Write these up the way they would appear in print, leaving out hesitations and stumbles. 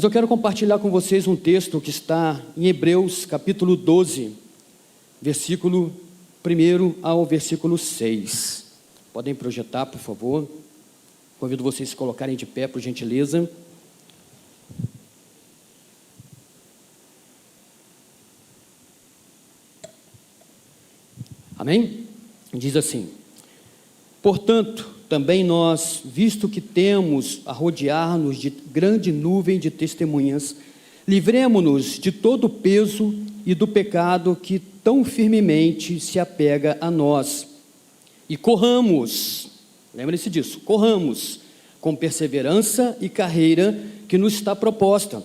Mas eu quero compartilhar com vocês um texto que está em Hebreus, capítulo 12, versículo 1 ao versículo 6. Podem projetar, por favor. Convido vocês a se colocarem de pé, por gentileza. Amém? Diz assim: portanto, também nós, visto que temos a rodear-nos de grande nuvem de testemunhas, livremo-nos de todo o peso e do pecado que tão firmemente se apega a nós. E corramos, lembre-se disso, corramos com perseverança e carreira que nos está proposta,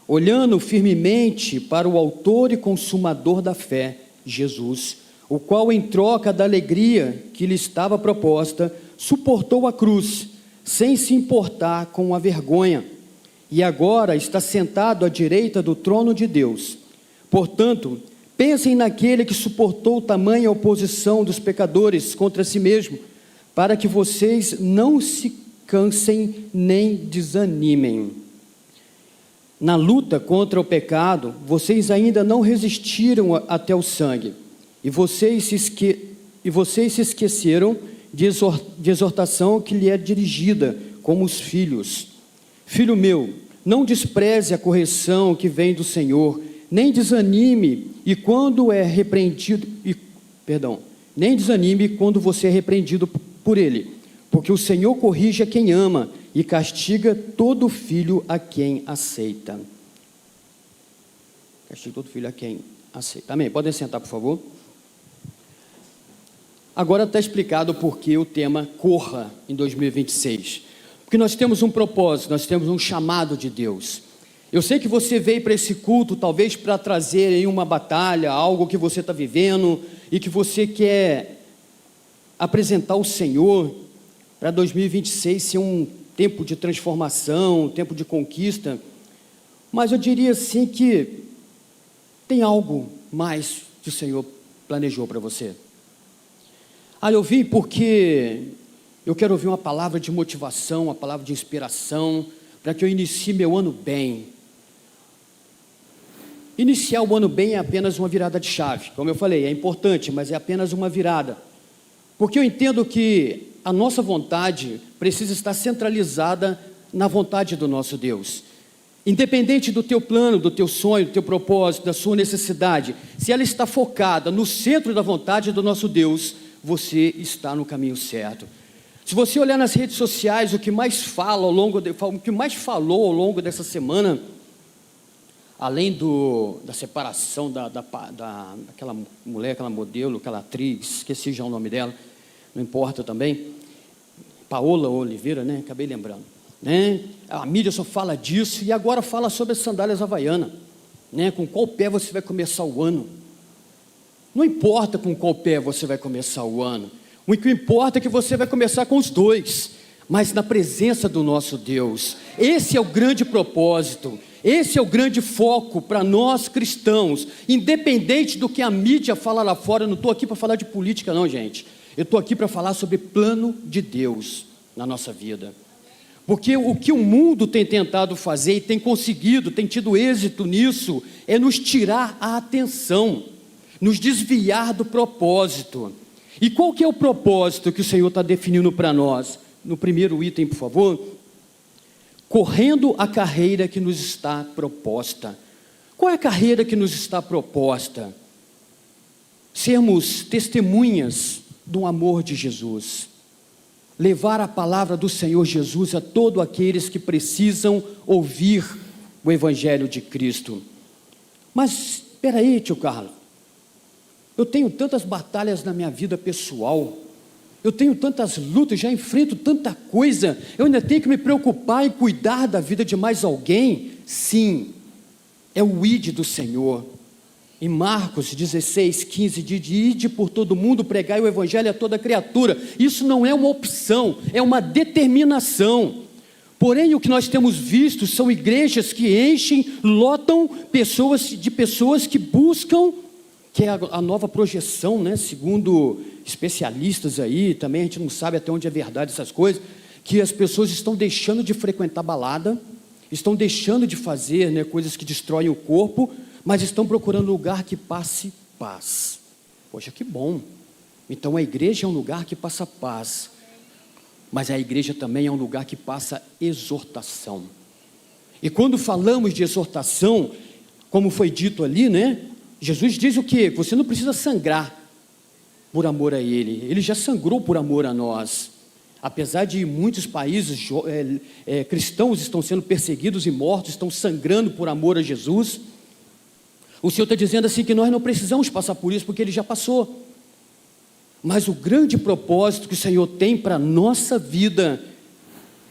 olhando firmemente para o autor e consumador da fé, Jesus, o qual, em troca da alegria que lhe estava proposta, suportou a cruz, sem se importar com a vergonha, e agora está sentado à direita do trono de Deus. Portanto, pensem naquele que suportou tamanha oposição dos pecadores contra si mesmo, para que vocês não se cansem nem desanimem. Na luta contra o pecado, vocês ainda não resistiram até o sangue, e vocês se esqueceram de exortação que lhe é dirigida como os filhos. Filho meu, não despreze a correção que vem do Senhor, nem desanime nem desanime quando você é repreendido por Ele, porque o Senhor corrige a quem ama e castiga todo filho a quem aceita. Castiga todo filho a quem aceita. Amém? Podem sentar, por favor. Agora está explicado por que o tema Corra em 2026. Porque nós temos um propósito, nós temos um chamado de Deus. Eu sei que você veio para esse culto talvez para trazer aí uma batalha, algo que você está vivendo e que você quer apresentar ao Senhor para 2026 ser um tempo de transformação, um tempo de conquista. Mas eu diria assim que tem algo mais que o Senhor planejou para você. Eu vim porque eu quero ouvir uma palavra de motivação, uma palavra de inspiração, para que eu inicie meu ano bem. Iniciar o ano bem é apenas uma virada de chave. Como eu falei, é importante, mas é apenas uma virada. Porque eu entendo que a nossa vontade precisa estar centralizada na vontade do nosso Deus. Independente do teu plano, do teu sonho, do teu propósito, da sua necessidade, se ela está focada no centro da vontade do nosso Deus, você está no caminho certo. Se você olhar nas redes sociais, o que mais falou ao longo dessa semana, além da separação daquela mulher, aquela modelo, aquela atriz, esqueci já o nome dela, não importa também, Paola Oliveira, né? Acabei lembrando, né? A mídia só fala disso, e agora fala sobre as sandálias havaianas, né? Com qual pé você vai começar o ano? Não importa com qual pé você vai começar o ano, o que importa é que você vai começar com os dois, mas na presença do nosso Deus. Esse é o grande propósito, esse é o grande foco para nós cristãos, independente do que a mídia fala lá fora. Eu não estou aqui para falar de política não, gente, eu estou aqui para falar sobre plano de Deus na nossa vida, porque o que o mundo tem tentado fazer e tem conseguido, tem tido êxito nisso, é nos tirar a atenção, nos desviar do propósito. E qual que é o propósito que o Senhor está definindo para nós? No primeiro item, por favor. Correndo a carreira que nos está proposta. Qual é a carreira que nos está proposta? Sermos testemunhas do amor de Jesus. Levar a palavra do Senhor Jesus a todos aqueles que precisam ouvir o Evangelho de Cristo. Mas, espera aí, tio Carlos. Eu tenho tantas batalhas na minha vida pessoal, eu tenho tantas lutas, já enfrento tanta coisa, eu ainda tenho que me preocupar em cuidar da vida de mais alguém? Sim, é o ide do Senhor. Em Marcos 16:15 diz: ide por todo mundo, pregai o Evangelho a toda criatura. Isso não é uma opção, é uma determinação. Porém, o que nós temos visto são igrejas que enchem, lotam de pessoas que buscam, que é a nova projeção, né? Segundo especialistas aí, também a gente não sabe até onde é verdade essas coisas, que as pessoas estão deixando de frequentar balada, estão deixando de fazer, né, coisas que destroem o corpo, mas estão procurando um lugar que passe paz. Poxa, que bom! Então a igreja é um lugar que passa paz, mas a igreja também é um lugar que passa exortação. E quando falamos de exortação, como foi dito ali, né? Jesus diz o quê? Você não precisa sangrar por amor a Ele. Ele já sangrou por amor a nós. Apesar de muitos países cristãos estão sendo perseguidos e mortos, estão sangrando por amor a Jesus, o Senhor está dizendo assim que nós não precisamos passar por isso, porque Ele já passou. Mas o grande propósito que o Senhor tem para a nossa vida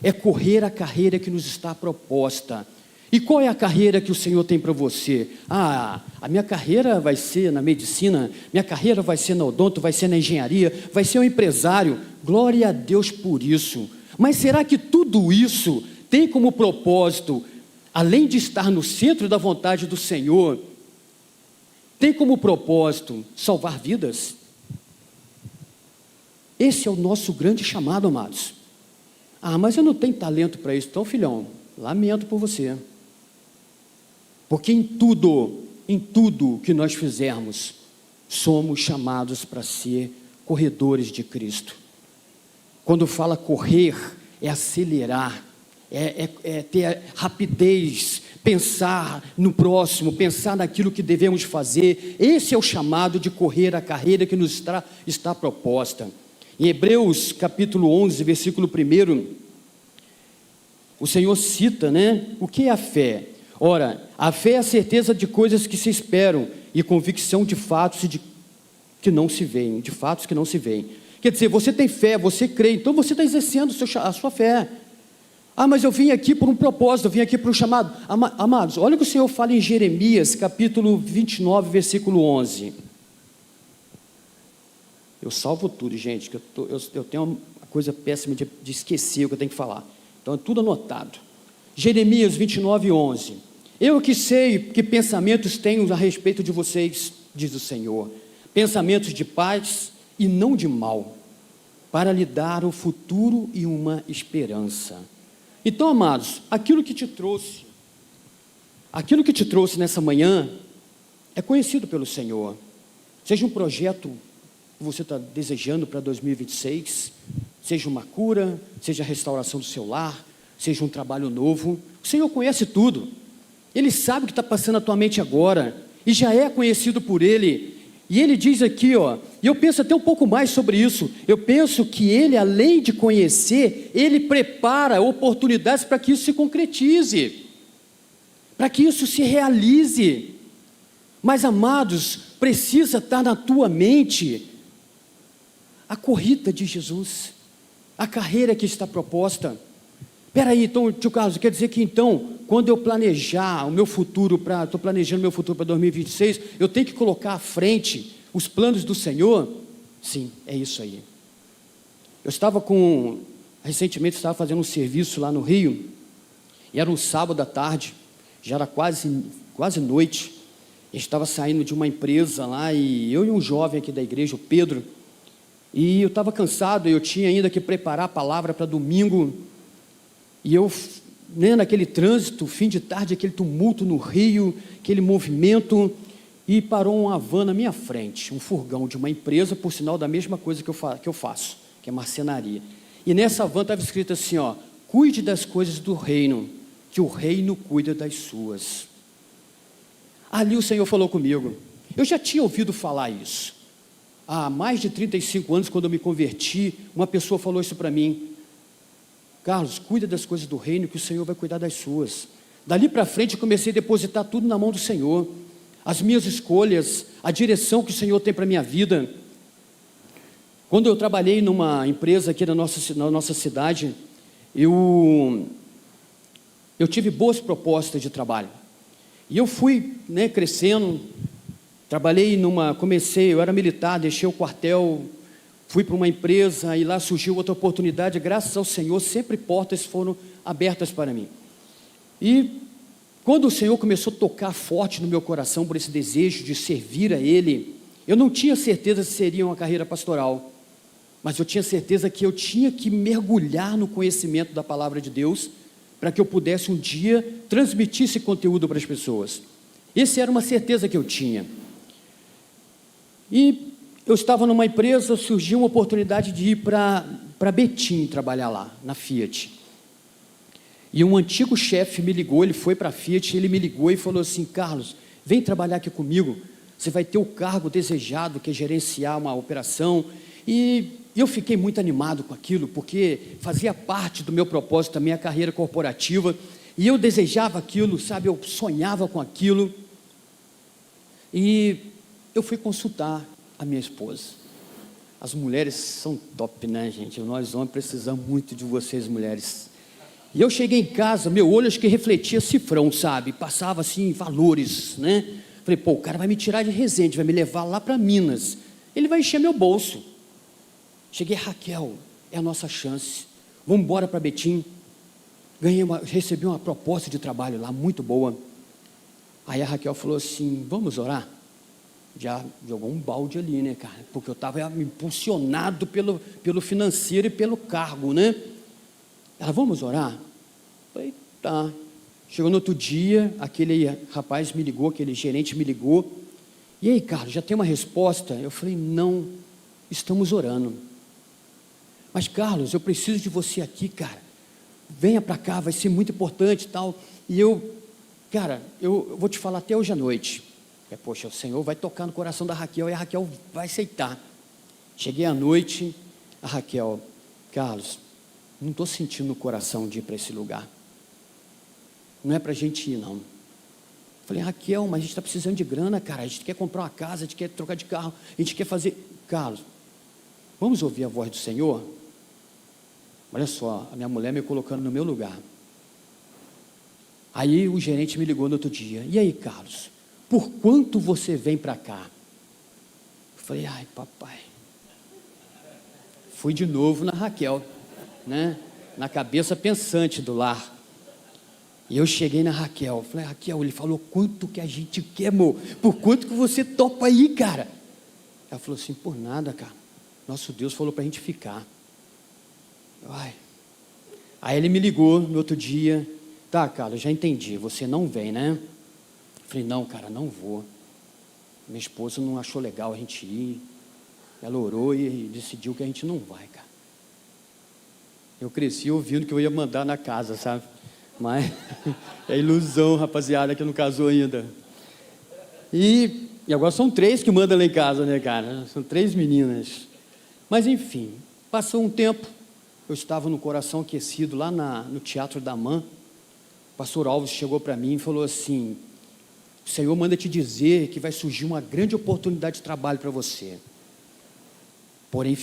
é correr a carreira que nos está proposta. E qual é a carreira que o Senhor tem para você? A minha carreira vai ser na medicina, minha carreira vai ser na odonto, vai ser na engenharia, vai ser um empresário. Glória a Deus por isso. Mas será que tudo isso tem como propósito, além de estar no centro da vontade do Senhor, tem como propósito salvar vidas? Esse é o nosso grande chamado, amados. Mas eu não tenho talento para isso. Então, filhão, lamento por você. Porque em tudo que nós fizermos, somos chamados para ser corredores de Cristo. Quando fala correr, é acelerar, é ter rapidez, pensar no próximo, pensar naquilo que devemos fazer. Esse é o chamado de correr a carreira que nos está proposta. Em Hebreus capítulo 11, versículo 1, o Senhor cita, né, o que é a fé? Ora, a fé é a certeza de coisas que se esperam e convicção de fatos que não se veem, de fatos que não se veem. Quer dizer, você tem fé, você crê, então você está exercendo a sua fé. Mas eu vim aqui por um propósito, eu vim aqui por um chamado. Amados, olha o que o Senhor fala em Jeremias, capítulo 29, versículo 11. Eu salvo tudo, gente, que eu tenho uma coisa péssima de esquecer o que eu tenho que falar. Então é tudo anotado. Jeremias 29, 11. Eu que sei que pensamentos tenho a respeito de vocês, diz o Senhor, pensamentos de paz e não de mal, para lhe dar o futuro e uma esperança. Então, amados, aquilo que te trouxe nessa manhã é conhecido pelo Senhor. Seja um projeto que você está desejando para 2026, seja uma cura, seja a restauração do seu lar, seja um trabalho novo, o Senhor conhece tudo. Ele sabe o que está passando na tua mente agora, e já é conhecido por Ele. E Ele diz aqui, e eu penso até um pouco mais sobre isso, eu penso que Ele, além de conhecer, Ele prepara oportunidades para que isso se concretize, para que isso se realize. Mas, amados, precisa estar na tua mente a corrida de Jesus, a carreira que está proposta. Peraí, então, tio Carlos, quer dizer que então, quando eu planejar o meu futuro, estou planejando o meu futuro para 2026, eu tenho que colocar à frente os planos do Senhor? Sim, é isso aí. Recentemente estava fazendo um serviço lá no Rio, e era um sábado à tarde, já era quase noite, a gente estava saindo de uma empresa lá, e eu e um jovem aqui da igreja, o Pedro, e eu estava cansado, eu tinha ainda que preparar a palavra para domingo, e eu, naquele trânsito, fim de tarde, aquele tumulto no Rio, aquele movimento, e parou uma van na minha frente, um furgão de uma empresa, por sinal da mesma coisa que eu faço, que é marcenaria. E nessa van estava escrito assim, cuide das coisas do reino, que o reino cuida das suas. Ali o Senhor falou comigo. Eu já tinha ouvido falar isso. Há mais de 35 anos, quando eu me converti, uma pessoa falou isso para mim. Carlos, cuida das coisas do reino, que o Senhor vai cuidar das suas. Dali para frente, eu comecei a depositar tudo na mão do Senhor. As minhas escolhas, a direção que o Senhor tem para a minha vida. Quando eu trabalhei numa empresa aqui na nossa cidade, eu tive boas propostas de trabalho. E eu fui crescendo, eu era militar, deixei o quartel, fui para uma empresa e lá surgiu outra oportunidade, graças ao Senhor, sempre portas foram abertas para mim. E quando o Senhor começou a tocar forte no meu coração por esse desejo de servir a Ele, eu não tinha certeza se seria uma carreira pastoral, mas eu tinha certeza que eu tinha que mergulhar no conhecimento da palavra de Deus para que eu pudesse um dia transmitir esse conteúdo para as pessoas. Essa era uma certeza que eu tinha. E eu estava numa empresa, surgiu uma oportunidade de ir para Betim trabalhar lá, na Fiat. E um antigo chefe me ligou, ele foi para a Fiat, ele me ligou e falou assim: Carlos, vem trabalhar aqui comigo, você vai ter o cargo desejado, que é gerenciar uma operação. E eu fiquei muito animado com aquilo, porque fazia parte do meu propósito também a carreira corporativa, e eu desejava aquilo, sabe, eu sonhava com aquilo. E eu fui consultar a minha esposa. As mulheres são top, né, gente? Nós homens precisamos muito de vocês, mulheres. E eu cheguei em casa, meu olho acho que refletia cifrão, sabe? Passava assim, valores, né? Falei, pô, o cara vai me tirar de Resende, vai me levar lá para Minas. Ele vai encher meu bolso. Cheguei, Raquel, é a nossa chance. Vamos embora para Betim. Recebi uma proposta de trabalho lá, muito boa. Aí a Raquel falou assim: vamos orar? Já jogou um balde ali, né, cara? Porque eu estava impulsionado pelo financeiro e pelo cargo, né? Ela, vamos orar? Falei, tá. Chegou no outro dia, aquele rapaz me ligou, aquele gerente me ligou. E aí, Carlos, já tem uma resposta? Eu falei, não, estamos orando. Mas, Carlos, eu preciso de você aqui, cara. Venha para cá, vai ser muito importante e tal. E eu vou te falar até hoje à noite. Poxa, o Senhor vai tocar no coração da Raquel e a Raquel vai aceitar. Cheguei à noite, a Raquel, Carlos, não estou sentindo no coração de ir para esse lugar. Não é para a gente ir, não. Falei, Raquel, mas a gente está precisando de grana, cara. A gente quer comprar uma casa, a gente quer trocar de carro, a gente quer fazer... Carlos, vamos ouvir a voz do Senhor? Olha só, a minha mulher me colocando no meu lugar. Aí o gerente me ligou no outro dia. E aí, Carlos, por quanto você vem para cá? Eu falei, ai, papai. Fui de novo na Raquel, né? Na cabeça pensante do lar. E eu cheguei na Raquel. Falei, Raquel, ele falou quanto que a gente quer, amor. Por quanto que você topa aí, cara? Ela falou assim, por nada, cara. Nosso Deus falou para a gente ficar. Ai. Aí ele me ligou no outro dia. Tá, Carlos, já entendi. Você não vem, né? Falei, não, cara, não vou. Minha esposa não achou legal a gente ir. Ela orou e decidiu que a gente não vai, cara. Eu cresci ouvindo que eu ia mandar na casa, sabe? Mas é ilusão, rapaziada, que não casou ainda. E agora são 3 que mandam lá em casa, né, cara? São 3 meninas. Mas enfim, passou um tempo. Eu estava no coração aquecido lá no Teatro da Man. O pastor Alves chegou para mim e falou assim: o Senhor manda te dizer que vai surgir uma grande oportunidade de trabalho para você. Porém,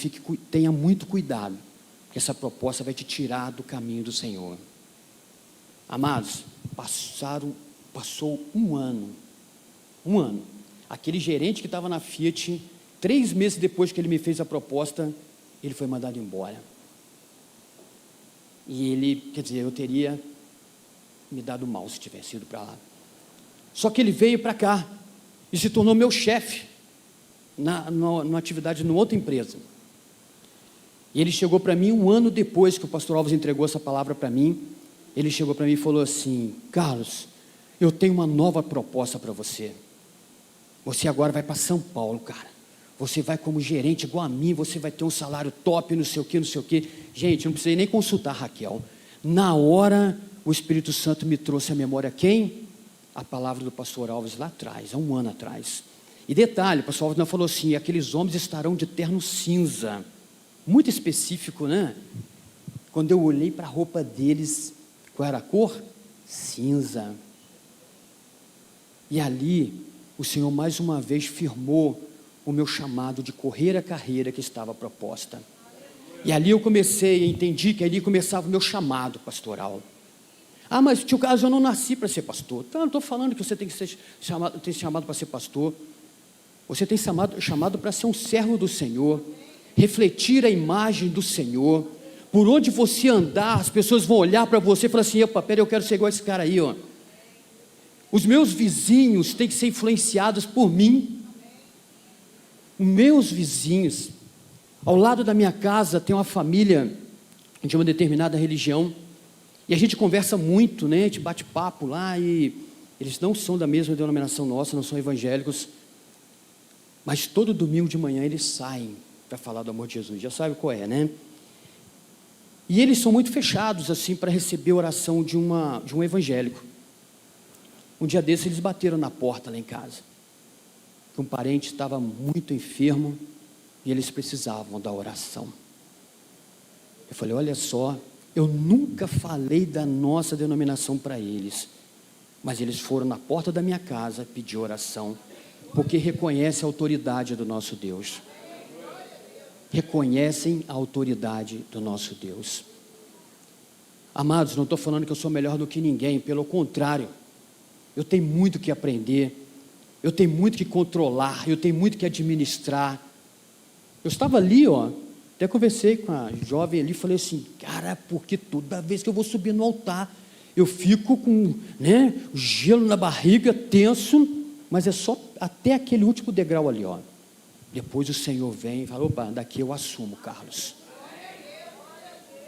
tenha muito cuidado, que essa proposta vai te tirar do caminho do Senhor. Amados, passou um ano. Aquele gerente que estava na Fiat, 3 meses depois que ele me fez a proposta, ele foi mandado embora. E ele, eu teria me dado mal se tivesse ido para lá. Só que ele veio para cá e se tornou meu chefe numa atividade numa outra empresa. E ele chegou para mim um ano depois que o pastor Alves entregou essa palavra para mim. Ele chegou para mim e falou assim: Carlos, eu tenho uma nova proposta para você. Você agora vai para São Paulo, cara. Você vai como gerente igual a mim, você vai ter um salário top, não sei o que. Gente, não precisei nem consultar a Raquel. Na hora, o Espírito Santo me trouxe à memória quem? A palavra do pastor Alves lá atrás, há um ano atrás. E detalhe, o pastor Alves não falou assim: aqueles homens estarão de terno cinza. Muito específico, né? Quando eu olhei para a roupa deles, qual era a cor? Cinza. E ali, o Senhor mais uma vez firmou o meu chamado de correr a carreira que estava proposta. E ali eu entendi que ali começava o meu chamado pastoral. Ah, mas tio Carlos, eu não nasci para ser pastor. Então, eu não estou falando que você tem que ser chamado para ser pastor. Você tem chamado para ser um servo do Senhor, refletir a imagem do Senhor. Por onde você andar, as pessoas vão olhar para você e falar assim: opa, peraí, eu quero ser igual a esse cara aí, ó. Os meus vizinhos têm que ser influenciados por mim. Os meus vizinhos, ao lado da minha casa tem uma família de uma determinada religião, E a gente conversa muito, né? A gente bate papo lá e eles não são da mesma denominação nossa, não são evangélicos. Mas todo domingo de manhã eles saem para falar do amor de Jesus. Já sabe qual é, né? E eles são muito fechados assim para receber a oração de um evangélico. Um dia desses eles bateram na porta lá em casa. Um parente estava muito enfermo e eles precisavam da oração. Eu falei, olha só, eu nunca falei da nossa denominação para eles, mas eles foram na porta da minha casa pedir oração, porque reconhecem a autoridade do nosso Deus. Reconhecem a autoridade do nosso Deus. Amados, não estou falando que eu sou melhor do que ninguém, pelo contrário, eu tenho muito que aprender, eu tenho muito que controlar, eu tenho muito que administrar. Eu estava ali, até conversei com a jovem ali, falei assim, cara, porque toda vez que eu vou subir no altar, eu fico com, gelo na barriga, tenso, mas é só até aquele último degrau ali, Depois o Senhor vem e fala, opa, daqui eu assumo, Carlos.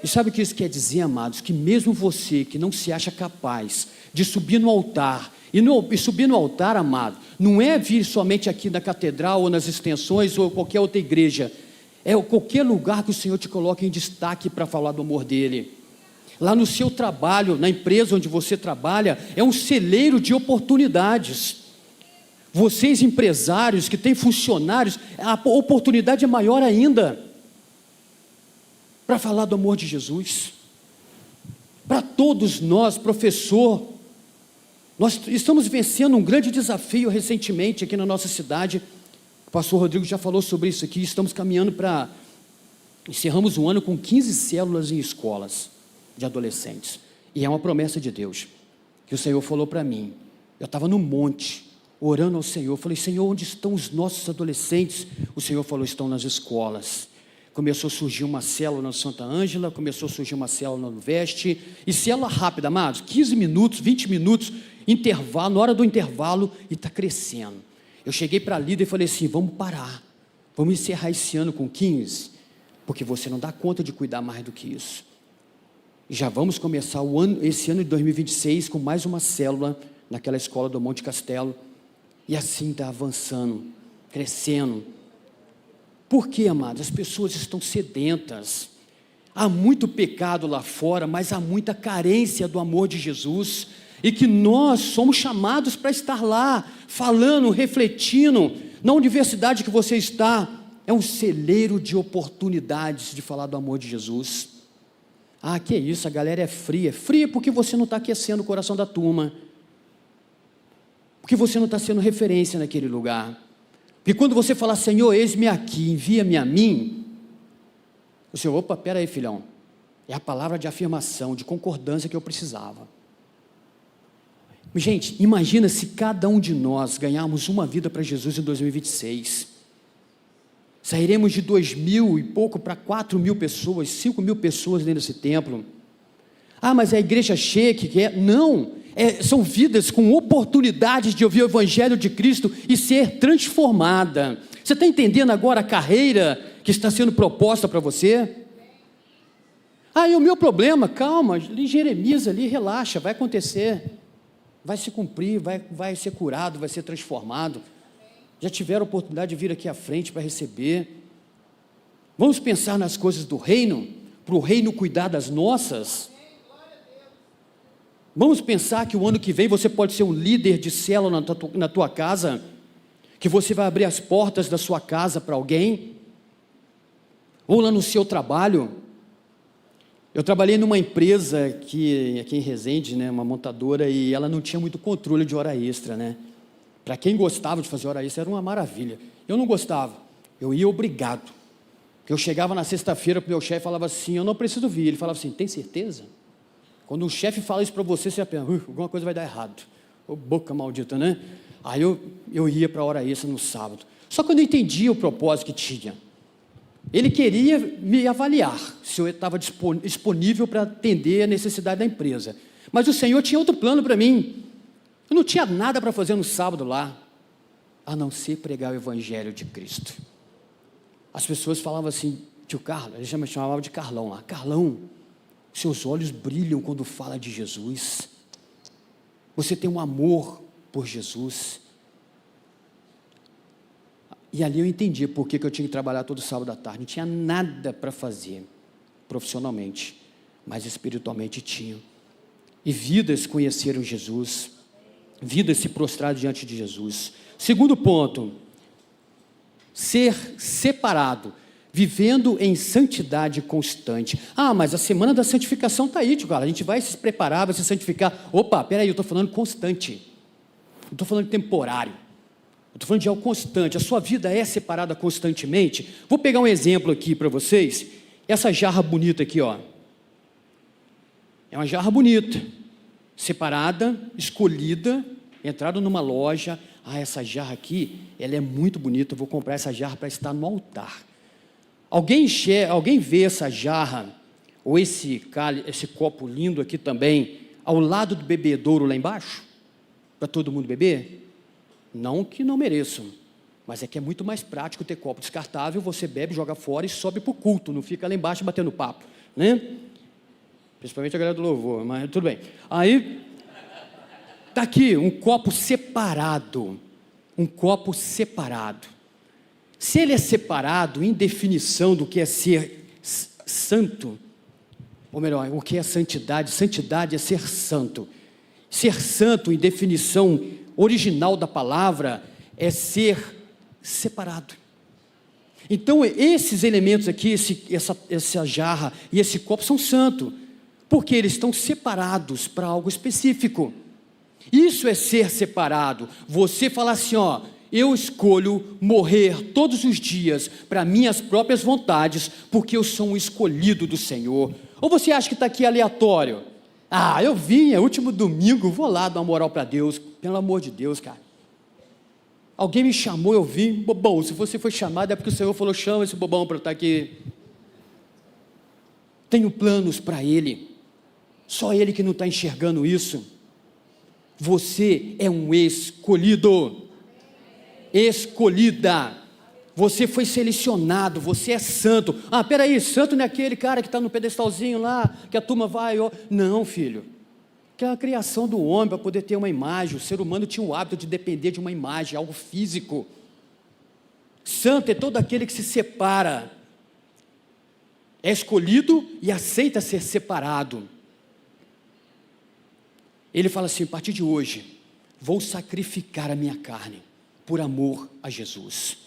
E sabe o que isso quer dizer, amados? Que mesmo você que não se acha capaz de subir no altar, e subir no altar, amado, não é vir somente aqui na catedral, ou nas extensões, ou qualquer outra igreja, é qualquer lugar que o Senhor te coloque em destaque para falar do amor dEle. Lá no seu trabalho, na empresa onde você trabalha, é um celeiro de oportunidades. Vocês empresários que têm funcionários, a oportunidade é maior ainda para falar do amor de Jesus. Para todos nós, professor, nós estamos vencendo um grande desafio recentemente aqui na nossa cidade. O pastor Rodrigo já falou sobre isso aqui. Estamos caminhando encerramos o ano com 15 células em escolas de adolescentes. E é uma promessa de Deus, que o Senhor falou para mim. Eu estava no monte, orando ao Senhor. Falei, Senhor, onde estão os nossos adolescentes? O Senhor falou, estão nas escolas. Começou a surgir uma célula na Santa Ângela, começou a surgir uma célula no Veste, e célula rápida, amados, 15 minutos, 20 minutos, intervalo, na hora do intervalo, e está crescendo. Eu cheguei para a líder e falei assim, vamos parar, vamos encerrar esse ano com 15, porque você não dá conta de cuidar mais do que isso. E já vamos começar esse ano de 2026 com mais uma célula naquela escola do Monte Castelo, e assim está avançando, crescendo. Por quê, amados? As pessoas estão sedentas. Há muito pecado lá fora, mas há muita carência do amor de Jesus, e que nós somos chamados para estar lá, falando, refletindo. Na universidade que você está, é um celeiro de oportunidades de falar do amor de Jesus. Ah, que isso, a galera é fria porque você não está aquecendo o coração da turma, porque você não está sendo referência naquele lugar. Porque quando você falar, Senhor, eis-me aqui, envia-me a mim, o Senhor, opa, pera aí, filhão, é a palavra de afirmação, de concordância que eu precisava. Gente, imagina se cada um de nós ganharmos uma vida para Jesus em 2026, sairemos de 2.000 e pouco para 4.000 pessoas, 5.000 pessoas dentro desse templo. Ah, mas é a igreja cheia que quer? Não, são vidas com oportunidades de ouvir o Evangelho de Cristo e ser transformada. Você está entendendo agora a carreira que está sendo proposta para você? Ah, e o meu problema? Calma, Jeremias ali, relaxa, vai acontecer, vai se cumprir, vai ser curado, vai ser transformado. Já tiveram a oportunidade de vir aqui à frente para receber. Vamos pensar nas coisas do reino, para o reino cuidar das nossas. Vamos pensar que o ano que vem você pode ser um líder de célula na tua casa, que você vai abrir as portas da sua casa para alguém, ou lá no seu trabalho. Eu trabalhei numa empresa aqui em Resende, uma montadora, e ela não tinha muito controle de hora extra, Para quem gostava de fazer hora extra, era uma maravilha. Eu não gostava, eu ia obrigado. Porque eu chegava na sexta-feira para o meu chefe e falava assim, eu não preciso vir. Ele falava assim, tem certeza? Quando o chefe fala isso para você, você pensa, alguma coisa vai dar errado. Ô, boca maldita, Aí eu ia para a hora extra no sábado. Só que eu não entendia o propósito que tinha. Ele queria me avaliar, se eu estava disponível para atender a necessidade da empresa. Mas o Senhor tinha outro plano para mim. Eu não tinha nada para fazer no sábado lá, a não ser pregar o Evangelho de Cristo. As pessoas falavam assim, tio Carlos, eles me chamavam de Carlão lá, Carlão, Seus olhos brilham quando fala de Jesus. Você tem um amor por Jesus. E ali eu entendi por que eu tinha que trabalhar todo sábado à tarde. Não tinha nada para fazer profissionalmente, mas espiritualmente tinha. E vidas conheceram Jesus. Vidas se prostraram diante de Jesus. Segundo ponto, ser separado, vivendo em santidade constante. Ah, mas a semana da santificação está aí, cara. A gente vai se preparar, vai se santificar. Opa, peraí, eu estou falando constante. Não estou falando temporário. Eu estou falando de algo constante. A sua vida é separada constantemente. Vou pegar um exemplo aqui para vocês. Essa jarra bonita aqui, ó. É uma jarra bonita. Separada, escolhida, entraram numa loja. Ah, essa jarra aqui, ela é muito bonita. Eu vou comprar essa jarra para estar no altar. Alguém vê essa jarra, ou esse copo lindo aqui também, ao lado do bebedouro lá embaixo? Para todo mundo beber? Não que não mereçam, mas é que é muito mais prático ter copo descartável, você bebe, joga fora e sobe para o culto, não fica lá embaixo batendo papo, né? Principalmente a galera do louvor, mas tudo bem. Aí, está aqui um copo separado, Se ele é separado em definição do que é ser santo, ou melhor, o que é santidade? Santidade é ser santo. Ser santo, em definição original da palavra, é ser separado. Então, esses elementos aqui, essa jarra e esse copo são santos, porque eles estão separados para algo específico. Isso é ser separado. Você fala assim, ó, eu escolho morrer todos os dias para minhas próprias vontades, porque eu sou um escolhido do Senhor. Ou você acha que está aqui aleatório? Ah, eu vim, é último domingo, vou lá dar uma moral para Deus. Pelo amor de Deus, cara. Alguém me chamou, eu vim, bobão. Se você foi chamado, é porque o Senhor falou, chama esse bobão para eu estar aqui. Tenho planos para ele. Só ele que não está enxergando isso. Você é um escolhido. Escolhida. Você foi selecionado, você é santo. Ah, peraí, santo não é aquele cara que está no pedestalzinho lá, que a turma vai... Não, filho. Que é a criação do homem para poder ter uma imagem. O ser humano tinha o hábito de depender de uma imagem, algo físico. Santo é todo aquele que se separa. É escolhido e aceita ser separado. Ele fala assim, a partir de hoje, vou sacrificar a minha carne por amor a Jesus.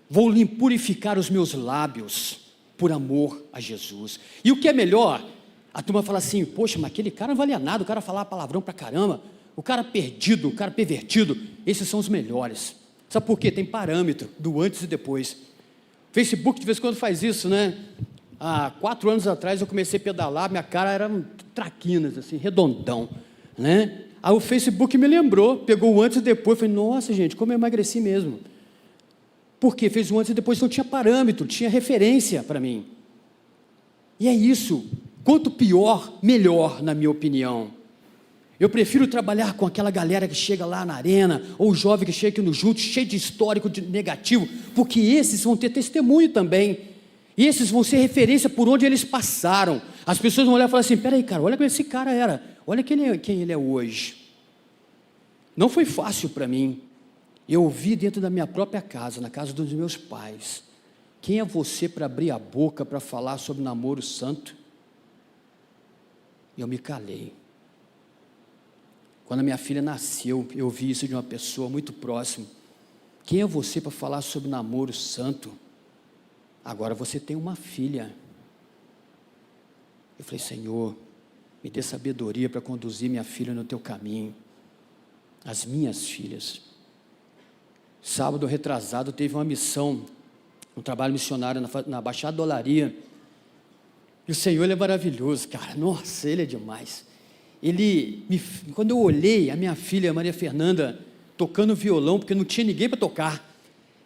Vou purificar os meus lábios por amor a Jesus. E o que é melhor, a turma fala assim, poxa, mas aquele cara não valia nada, o cara falava palavrão pra caramba, o cara perdido, o cara pervertido, esses são os melhores. Sabe por quê? Tem parâmetro do antes e depois. Facebook de vez em quando faz isso, né? Há 4 anos atrás eu comecei a pedalar, minha cara era traquinas, assim, redondão, né? Aí o Facebook me lembrou, pegou o antes e depois, falei, nossa gente, como eu emagreci mesmo. Por quê? Fez o antes e depois, então tinha parâmetro, tinha referência para mim. E é isso, quanto pior, melhor, na minha opinião. Eu prefiro trabalhar com aquela galera que chega lá na arena, ou o jovem que chega aqui no junto, cheio de histórico negativo, porque esses vão ter testemunho também. E esses vão ser referência por onde eles passaram. As pessoas vão olhar e falar assim, peraí, cara, olha como esse cara era, olha quem ele é hoje. Não foi fácil para mim. Eu ouvi dentro da minha própria casa, na casa dos meus pais, quem é você para abrir a boca para falar sobre namoro santo? E eu me calei. Quando a minha filha nasceu, eu ouvi isso de uma pessoa muito próxima. Quem é você para falar sobre namoro santo? Agora você tem uma filha. Eu falei, Senhor, me dê sabedoria para conduzir minha filha no teu caminho. As minhas filhas. Sábado retrasado teve uma missão, um trabalho missionário na Baixada da Olaria. E o Senhor, Ele é maravilhoso, cara. Nossa, Ele é demais. Quando eu olhei a minha filha, Maria Fernanda, tocando violão, porque não tinha ninguém para tocar.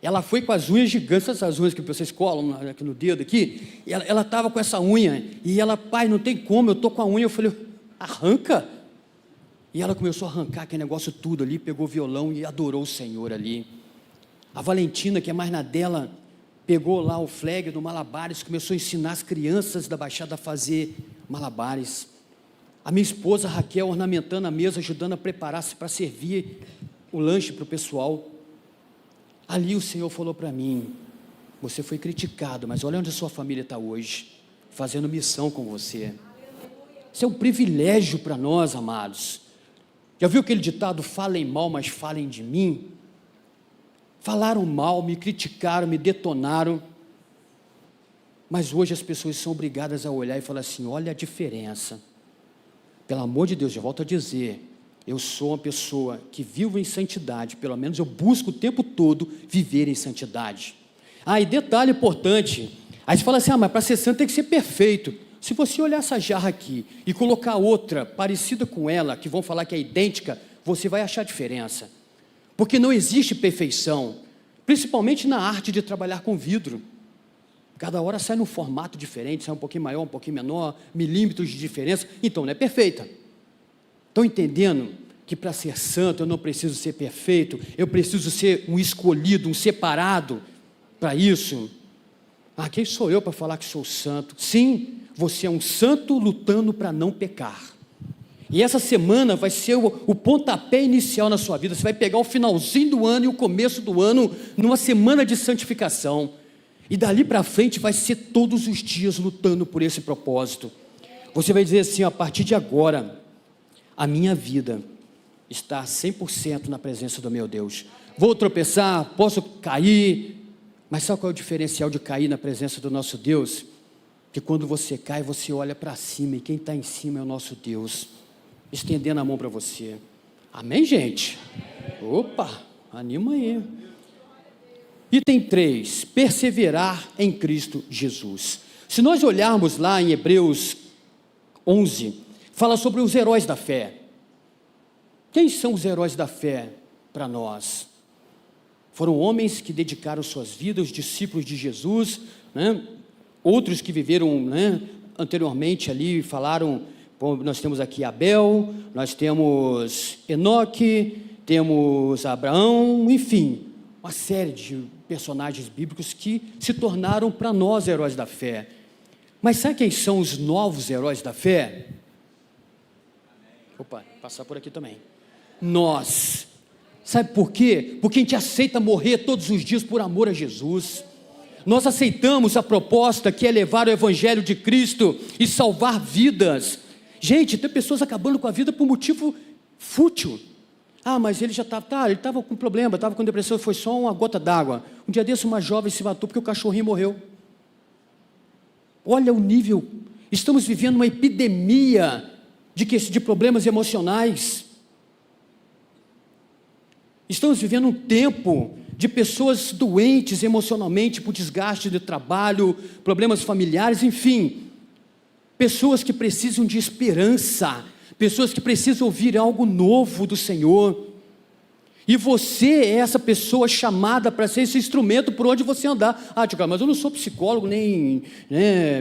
Ela foi com as unhas gigantes, essas unhas que vocês colam aqui no dedo aqui, ela estava com essa unha, e ela, pai, não tem como, eu estou com a unha, eu falei, arranca, e ela começou a arrancar aquele negócio tudo ali, pegou o violão e adorou o Senhor ali. A Valentina, que é mais na dela, pegou lá o flag do Malabares, começou a ensinar as crianças da Baixada a fazer malabares. A minha esposa Raquel ornamentando a mesa, ajudando a preparar-se para servir o lanche para o pessoal. Ali o Senhor falou para mim: você foi criticado, mas olha onde a sua família está hoje, fazendo missão com você. Isso é um privilégio para nós, amados. Já viu aquele ditado, falem mal, mas falem de mim? Falaram mal, me criticaram, me detonaram, mas hoje as pessoas são obrigadas a olhar e falar assim: olha a diferença. Pelo amor de Deus, eu volto a dizer, eu sou uma pessoa que vivo em santidade, pelo menos eu busco o tempo todo viver em santidade. E detalhe importante, aí você fala assim: mas para ser santo tem que ser perfeito. Se você olhar essa jarra aqui e colocar outra parecida com ela, que vão falar que é idêntica, você vai achar diferença, porque não existe perfeição, principalmente na arte de trabalhar com vidro. Cada hora sai num formato diferente, sai um pouquinho maior, um pouquinho menor, milímetros de diferença, então não é perfeita. Estão entendendo que para ser santo eu não preciso ser perfeito, eu preciso ser um escolhido, um separado para isso? Quem sou eu para falar que sou santo? Sim, você é um santo lutando para não pecar. E essa semana vai ser o pontapé inicial na sua vida. Você vai pegar o finalzinho do ano e o começo do ano numa semana de santificação. E dali para frente vai ser todos os dias lutando por esse propósito. Você vai dizer assim: a partir de agora, a minha vida está 100% na presença do meu Deus. Vou tropeçar, posso cair, mas sabe qual é o diferencial de cair na presença do nosso Deus? Que quando você cai, você olha para cima, e quem está em cima é o nosso Deus, estendendo a mão para você. Amém, gente? Opa, anima aí. Item 3, perseverar em Cristo Jesus. Se nós olharmos lá em Hebreus 11, fala sobre os heróis da fé. Quem são os heróis da fé para nós? Foram homens que dedicaram suas vidas, os discípulos de Jesus, né? Outros que viveram, né, anteriormente ali, falaram, nós temos aqui Abel, nós temos Enoque, temos Abraão, enfim, uma série de personagens bíblicos que se tornaram para nós heróis da fé. Mas sabe quem são os novos heróis da fé? Opa, passar por aqui também. Nós. Sabe por quê? Porque a gente aceita morrer todos os dias por amor a Jesus. Nós aceitamos a proposta que é levar o Evangelho de Cristo e salvar vidas. Gente, tem pessoas acabando com a vida por motivo fútil. Mas ele já estava, ele estava com problema, estava com depressão, foi só uma gota d'água. Um dia desse uma jovem se matou porque o cachorrinho morreu. Olha o nível, estamos vivendo uma epidemia de problemas emocionais. Estamos vivendo um tempo de pessoas doentes emocionalmente por desgaste de trabalho, problemas familiares, enfim. Pessoas que precisam de esperança, pessoas que precisam ouvir algo novo do Senhor. E você é essa pessoa chamada para ser esse instrumento por onde você andar. Tiago, mas eu não sou psicólogo, nem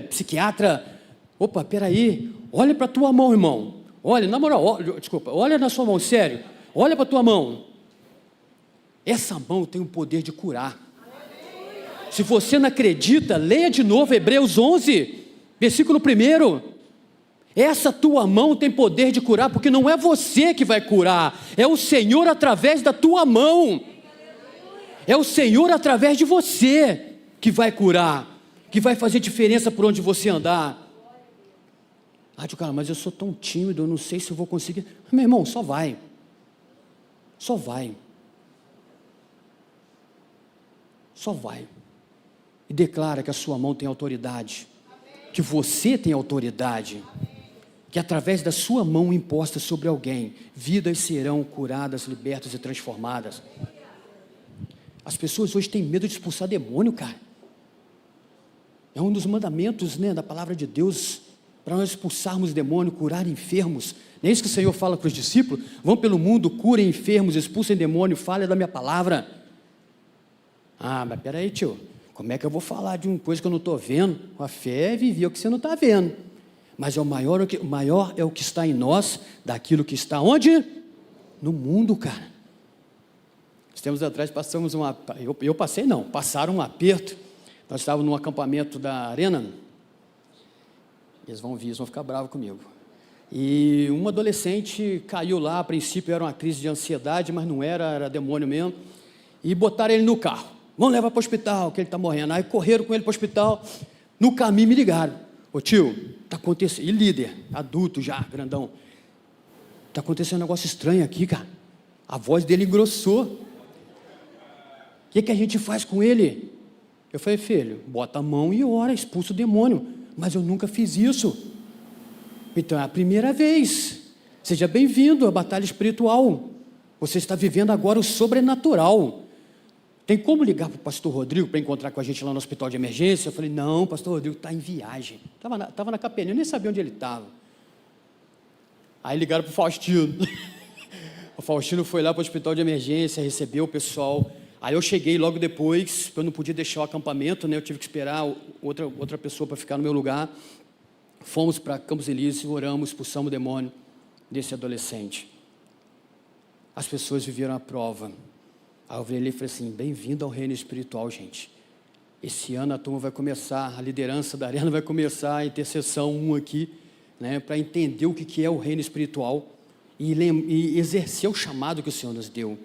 psiquiatra. Opa, peraí, olha para a tua mão, irmão. Olha, na moral, olha na sua mão, sério. Olha para a tua mão. Essa mão tem o poder de curar. Se você não acredita, leia de novo Hebreus 11, versículo 1. Essa tua mão tem poder de curar, porque não é você que vai curar, é o Senhor através da tua mão. É o Senhor através de você que vai curar, que vai fazer diferença por onde você andar. Cara, mas eu sou tão tímido, eu não sei se eu vou conseguir. Meu irmão, só vai. Só vai. Só vai. E declara que a sua mão tem autoridade, que você tem autoridade, que através da sua mão imposta sobre alguém, vidas serão curadas, libertas e transformadas. As pessoas hoje têm medo de expulsar demônio, cara. É um dos mandamentos, da palavra de Deus, para nós expulsarmos demônio, curar enfermos. Não é isso que o Senhor fala para os discípulos? Vão pelo mundo, curem enfermos, expulsem demônio, falem da minha palavra. Mas peraí, tio, como é que eu vou falar de uma coisa que eu não estou vendo? A fé é viver o que você não está vendo. Mas o maior é o que está em nós, daquilo que está onde? No mundo, cara. Uns tempos atrás passamos passaram um aperto. Nós estávamos num acampamento da Arena, Eles vão vir, eles vão ficar bravos comigo. E um adolescente caiu lá, a princípio era uma crise de ansiedade, mas não era, era demônio mesmo. E botaram ele no carro. Vamos levar para o hospital, que ele está morrendo. Aí correram com ele para o hospital. No caminho me ligaram. Ô tio, está acontecendo. E líder, adulto já, grandão. Está acontecendo um negócio estranho aqui, cara. A voz dele engrossou. O que a gente faz com ele? Eu falei, filho, bota a mão e ora, expulsa o demônio. Mas eu nunca fiz isso. Então é a primeira vez. Seja bem-vindo à batalha espiritual. Você está vivendo agora o sobrenatural. Tem como ligar para o pastor Rodrigo para encontrar com a gente lá no hospital de emergência? Eu falei, não, o pastor Rodrigo está em viagem. Estava na capelania, eu nem sabia onde ele estava. Aí ligaram para o Faustino. O Faustino foi lá para o hospital de emergência, recebeu o pessoal. Aí eu cheguei logo depois, eu não podia deixar o acampamento, né? Eu tive que esperar outra pessoa para ficar no meu lugar. Fomos para Campos Elíseos, oramos, expulsamos o demônio desse adolescente. As pessoas viveram a prova. Aí eu falei assim, bem-vindo ao reino espiritual, gente. Esse ano a turma vai começar, a liderança da arena vai começar a intercessão 1 aqui, né, para entender o que é o reino espiritual e exercer o chamado que o Senhor nos deu,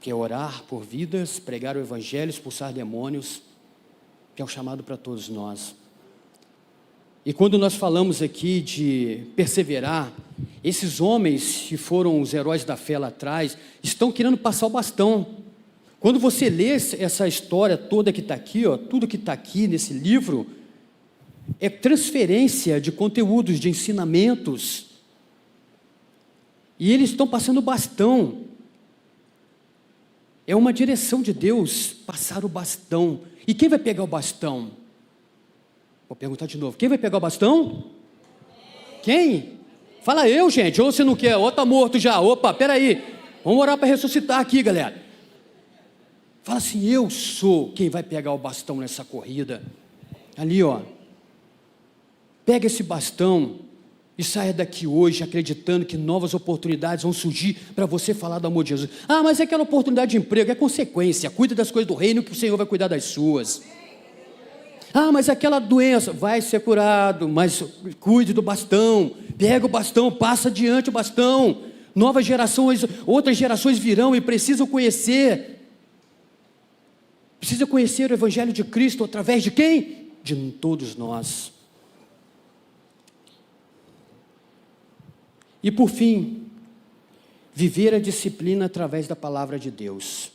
que é orar por vidas, pregar o evangelho, expulsar demônios, que é o chamado para todos nós. E quando nós falamos aqui de perseverar, esses homens que foram os heróis da fé lá atrás, estão querendo passar o bastão. Quando você lê essa história toda que está aqui, ó, tudo que está aqui nesse livro, é transferência de conteúdos, de ensinamentos. E eles estão passando o bastão. É uma direção de Deus, passar o bastão. E quem vai pegar o bastão? Vou perguntar de novo, quem vai pegar o bastão? Quem? Fala eu, gente, ou você não quer, ou está morto já, opa, peraí, vamos orar para ressuscitar aqui, galera. Fala assim, eu sou quem vai pegar o bastão nessa corrida. Ali, ó, pega esse bastão e saia daqui hoje acreditando que novas oportunidades vão surgir para você falar do amor de Jesus. Ah, mas é aquela oportunidade de emprego, é consequência, cuida das coisas do reino que o Senhor vai cuidar das suas. Ah, mas aquela doença, vai ser curado, mas cuide do bastão, pega o bastão, passa adiante o bastão, novas gerações, outras gerações virão e precisam conhecer o Evangelho de Cristo através de quem? De todos nós. E por fim, viver a disciplina através da palavra de Deus.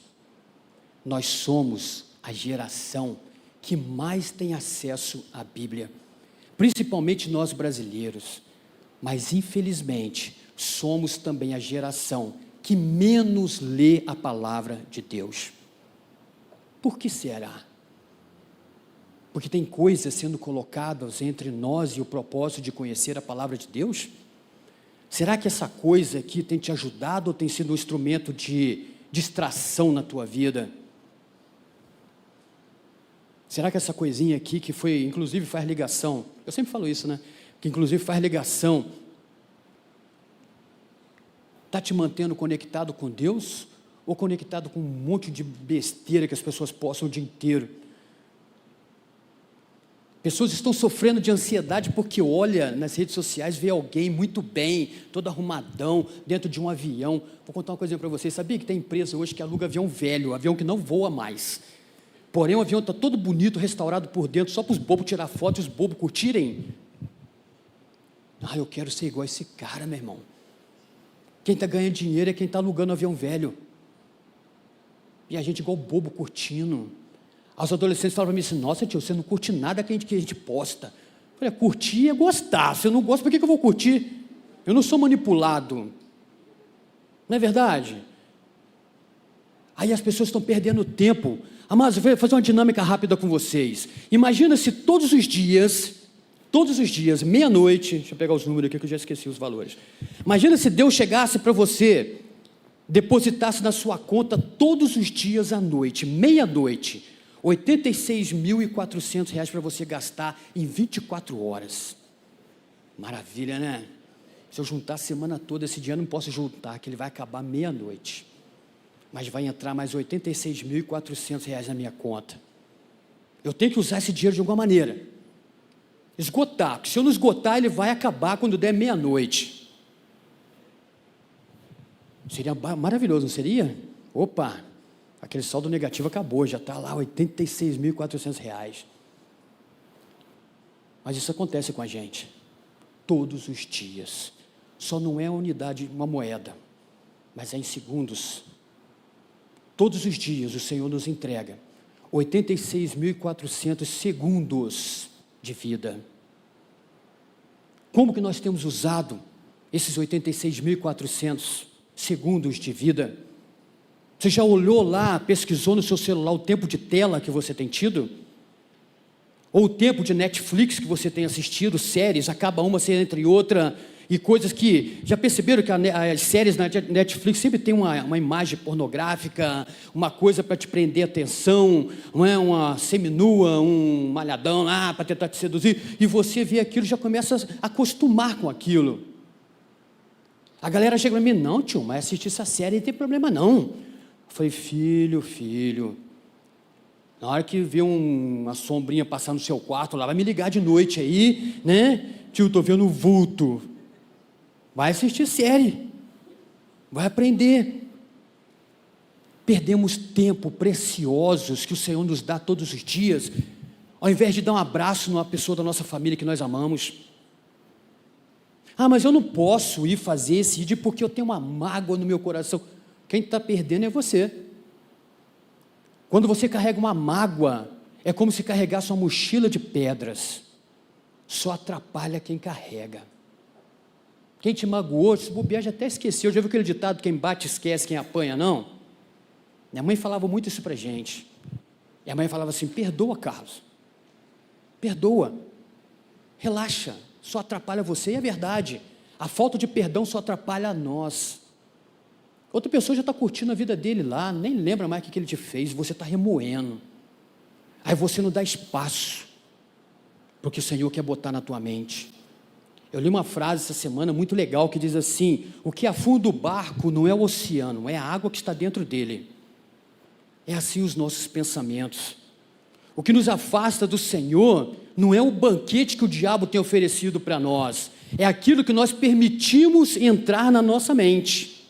Nós somos a geração que mais tem acesso à Bíblia, principalmente nós brasileiros, mas infelizmente somos também a geração que menos lê a palavra de Deus. Por que será? Porque tem coisas sendo colocadas entre nós e o propósito de conhecer a palavra de Deus? Será que essa coisa aqui tem te ajudado ou tem sido um instrumento de distração na tua vida? Será que essa coisinha aqui, que foi, inclusive faz ligação, eu sempre falo isso, né? Que inclusive faz ligação, está te mantendo conectado com Deus ou conectado com um monte de besteira que as pessoas postam o dia inteiro? Pessoas estão sofrendo de ansiedade porque olha nas redes sociais, vê alguém muito bem, todo arrumadão, dentro de um avião. Vou contar uma coisinha para vocês, sabia que tem empresa hoje que aluga avião velho, avião que não voa mais. Porém, o avião está todo bonito, restaurado por dentro, só para os bobos tirar foto e os bobos curtirem. Ah, eu quero ser igual a esse cara, meu irmão. Quem está ganhando dinheiro é quem está alugando avião velho. E a gente igual bobo curtindo. Os adolescentes falam para mim assim, nossa tio, você não curte nada que a gente posta. Eu falei, curtir é gostar, se eu não gosto, por que eu vou curtir? Eu não sou manipulado. Não é verdade? Aí as pessoas estão perdendo tempo. Amados, eu vou fazer uma dinâmica rápida com vocês. Imagina se todos os dias, meia-noite, deixa eu pegar os números aqui que eu já esqueci os valores. Imagina se Deus chegasse para você, depositasse na sua conta todos os dias à noite, meia-noite, R$ 86.400 para você gastar em 24 horas. Maravilha, né? Se eu juntar a semana toda, esse dia eu não posso juntar, que ele vai acabar meia-noite. Mas vai entrar mais R$ 86.400 na minha conta. Eu tenho que usar esse dinheiro de alguma maneira. Esgotar, porque se eu não esgotar, ele vai acabar quando der meia-noite. Seria maravilhoso, não seria? Opa, aquele saldo negativo acabou, já está lá R$ 86.400. Mas isso acontece com a gente, todos os dias. Só não é a unidade, uma moeda, mas é em segundos. Todos os dias o Senhor nos entrega 86.400 segundos de vida. Como que nós temos usado esses 86.400 segundos de vida? Você já olhou lá, pesquisou no seu celular o tempo de tela que você tem tido? Ou o tempo de Netflix que você tem assistido, séries, acaba uma sem entre outra, e coisas que, já perceberam que as séries na Netflix sempre tem uma imagem pornográfica, uma coisa para te prender a atenção, não é? Uma seminua, um malhadão lá para tentar te seduzir, e você vê aquilo e já começa a acostumar com aquilo. A galera chega para mim, não tio, mas assistir essa série não tem problema não. Eu falei, filho, na hora que vê uma sombrinha passar no seu quarto, lá vai me ligar de noite aí, né? Tio, estou vendo o vulto. Vai assistir série, vai aprender. Perdemos tempo preciosos que o Senhor nos dá todos os dias, ao invés de dar um abraço numa pessoa da nossa família que nós amamos. Ah, mas eu não posso ir fazer esse ID porque eu tenho uma mágoa no meu coração. Quem está perdendo é você. Quando você carrega uma mágoa, é como se carregasse uma mochila de pedras. Só atrapalha quem carrega. Quem te magoou, se bobear, já até esqueceu. Já viu aquele ditado, quem bate esquece, quem apanha não? Minha mãe falava muito isso para a gente. Minha mãe falava assim, perdoa, Carlos. Perdoa. Relaxa, só atrapalha você. E é verdade, a falta de perdão só atrapalha a nós. Outra pessoa já está curtindo a vida dele lá, nem lembra mais o que ele te fez, você está remoendo. Aí você não dá espaço, porque o Senhor quer botar na tua mente. Eu li uma frase essa semana muito legal que diz assim, o que afunda o barco não é o oceano, é a água que está dentro dele. É assim os nossos pensamentos. O que nos afasta do Senhor não é o banquete que o diabo tem oferecido para nós, é aquilo que nós permitimos entrar na nossa mente,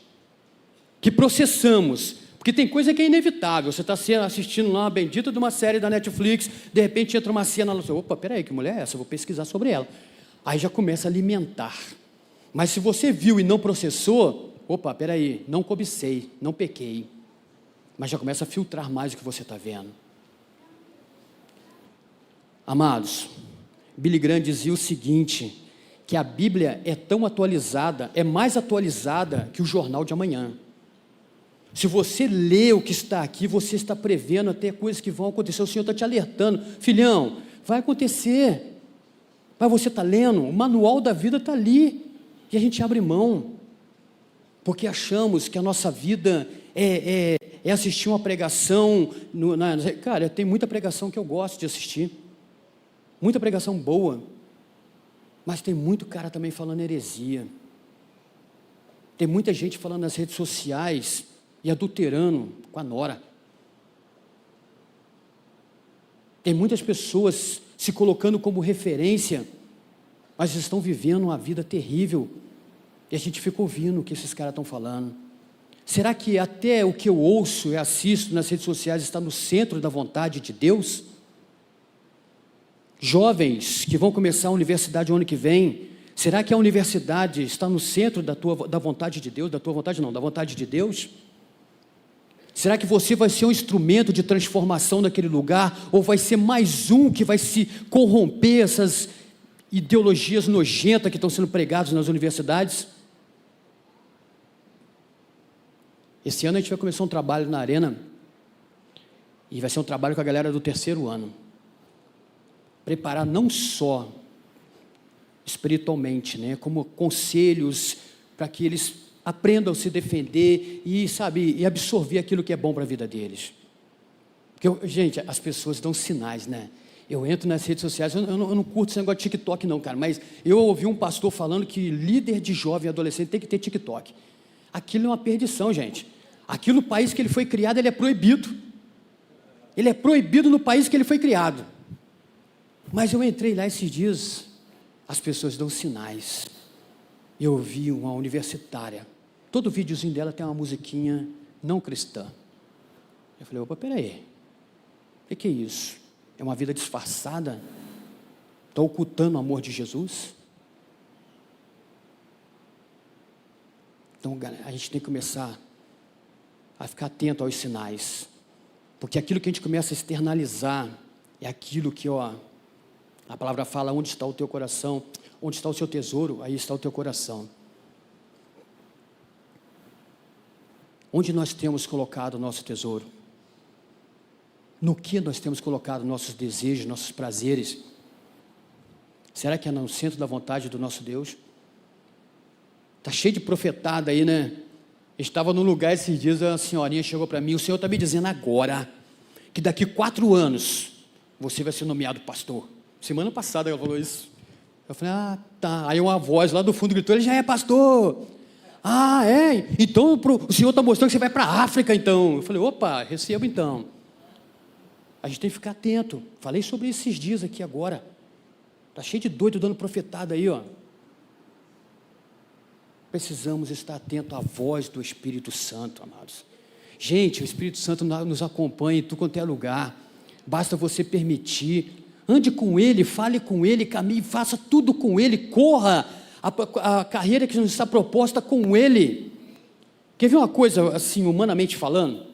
que processamos, porque tem coisa que é inevitável. Você está assistindo lá uma bendita de uma série da Netflix, de repente entra uma cena, opa, peraí, que mulher é essa? Eu vou pesquisar sobre ela. Aí já começa a alimentar. Mas se você viu e não processou, opa, peraí, não cobicei, não pequei. Mas já começa a filtrar mais o que você está vendo. Amados, Billy Graham dizia o seguinte, que a Bíblia é tão atualizada, é mais atualizada que o jornal de amanhã. Se você lê o que está aqui, você está prevendo até coisas que vão acontecer. O Senhor está te alertando, filhão, vai acontecer. Mas você está lendo, o manual da vida está ali, e a gente abre mão, porque achamos que a nossa vida é assistir uma pregação, cara, tem muita pregação que eu gosto de assistir, muita pregação boa, mas tem muito cara também falando heresia, tem muita gente falando nas redes sociais, e adulterando com a nora, tem muitas pessoas se colocando como referência, mas estão vivendo uma vida terrível, e a gente fica ouvindo o que esses caras estão falando. Será que até o que eu ouço e assisto nas redes sociais está no centro da vontade de Deus? Jovens que vão começar a universidade o ano que vem, será que a universidade está no centro da vontade de Deus, da tua vontade não, da vontade de Deus? Será que você vai ser um instrumento de transformação naquele lugar, ou vai ser mais um que vai se corromper essas ideologias nojentas que estão sendo pregadas nas universidades? Esse ano a gente vai começar um trabalho na Arena, e vai ser um trabalho com a galera do 3º ano, preparar não só espiritualmente, né, como conselhos para que eles aprendam a se defender e, e absorver aquilo que é bom para a vida deles. Porque, gente, as pessoas dão sinais, né? Eu entro nas redes sociais, eu não curto esse negócio de TikTok não, cara, mas eu ouvi um pastor falando que líder de jovem e adolescente tem que ter TikTok. Aquilo é uma perdição, gente. Aquilo, no país que ele foi criado, ele é proibido. Ele é proibido no país que ele foi criado. Mas eu entrei lá esses dias, as pessoas dão sinais. Eu vi uma universitária, todo videozinho dela tem uma musiquinha não cristã. Eu falei, opa, peraí, o que é isso? É uma vida disfarçada? Está ocultando o amor de Jesus? Então, a gente tem que começar a ficar atento aos sinais, porque aquilo que a gente começa a externalizar é aquilo que, a palavra fala, onde está o teu coração, onde está o seu tesouro, aí está o teu coração. Onde nós temos colocado o nosso tesouro? No que nós temos colocado nossos desejos, nossos prazeres? Será que é no centro da vontade do nosso Deus? Está cheio de profetada aí, né? Estava num lugar esses dias, a senhorinha chegou para mim, o Senhor está me dizendo agora, que daqui 4 anos, você vai ser nomeado pastor. Semana passada ela falou isso. Eu falei, tá. Aí uma voz lá do fundo gritou, ele já é pastor. É? Então o Senhor está mostrando que você vai para a África então. Eu falei, opa, recebo então. A gente tem que ficar atento. Falei sobre esses dias aqui agora. Está cheio de doido dando profetada aí, Precisamos estar atento à voz do Espírito Santo, amados. Gente, o Espírito Santo nos acompanha em tudo quanto é lugar. Basta você permitir. Ande com Ele, fale com Ele, caminhe, faça tudo com Ele, corra a carreira que nos está proposta com Ele. Quer ver uma coisa, assim, humanamente falando?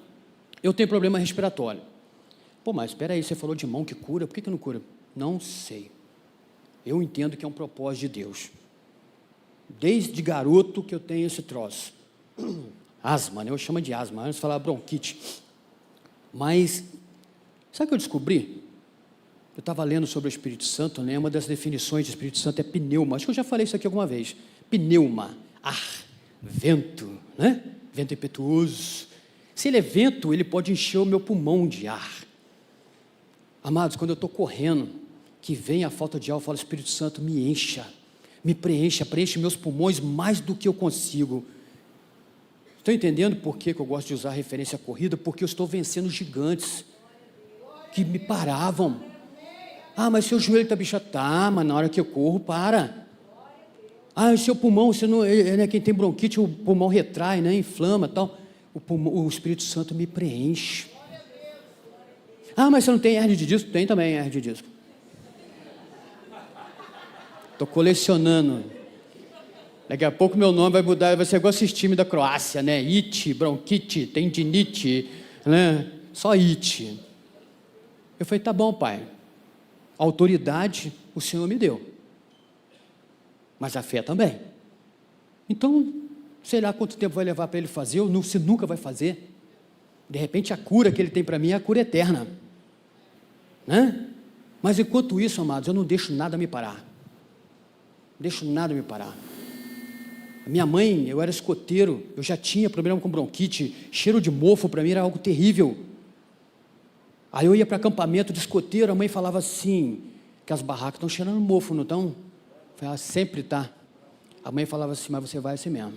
Eu tenho problema respiratório. Pô, mas espera aí, você falou de mão que cura, por que não cura? Não sei. Eu entendo que é um propósito de Deus. Desde garoto que eu tenho esse troço. Asma, né? Eu chamo de asma, antes falava bronquite. Mas, sabe o que eu descobri? Eu estava lendo sobre o Espírito Santo, né? Uma das definições de Espírito Santo é pneuma. Acho que eu já falei isso aqui alguma vez. Pneuma, ar, vento, né? Vento impetuoso. Se ele é vento, ele pode encher o meu pulmão de ar. Amados, quando eu estou correndo, que vem a falta de ar, eu falo, Espírito Santo, me encha, me preencha, preenche meus pulmões mais do que eu consigo. Estão entendendo por que eu gosto de usar a referência à corrida? Porque eu estou vencendo gigantes que me paravam. Mas seu joelho está bichado. Mas na hora que eu corro, para. O seu pulmão, você não, né, quem tem bronquite, o pulmão retrai, né, inflama e tal. O Espírito Santo me preenche. Mas você não tem hernia de disco? Tem também hernia de disco. Estou colecionando. Daqui a pouco meu nome vai mudar, vai ser igual esses times da Croácia, né? It, bronquite, tendinite, né? Só it. Eu falei, tá bom, pai. A autoridade o Senhor me deu. Mas a fé também. Então, sei lá quanto tempo vai levar para ele fazer, ou você nunca vai fazer. De repente a cura que ele tem para mim é a cura eterna. Né? Mas enquanto isso, amados, eu não deixo nada me parar. Não deixo nada me parar. A minha mãe, eu era escoteiro, eu já tinha problema com bronquite, cheiro de mofo para mim era algo terrível. Aí eu ia para acampamento de escoteiro, a mãe falava assim, que as barracas estão cheirando mofo, não estão? Eu falei, sempre tá. A mãe falava assim, mas você vai assim mesmo.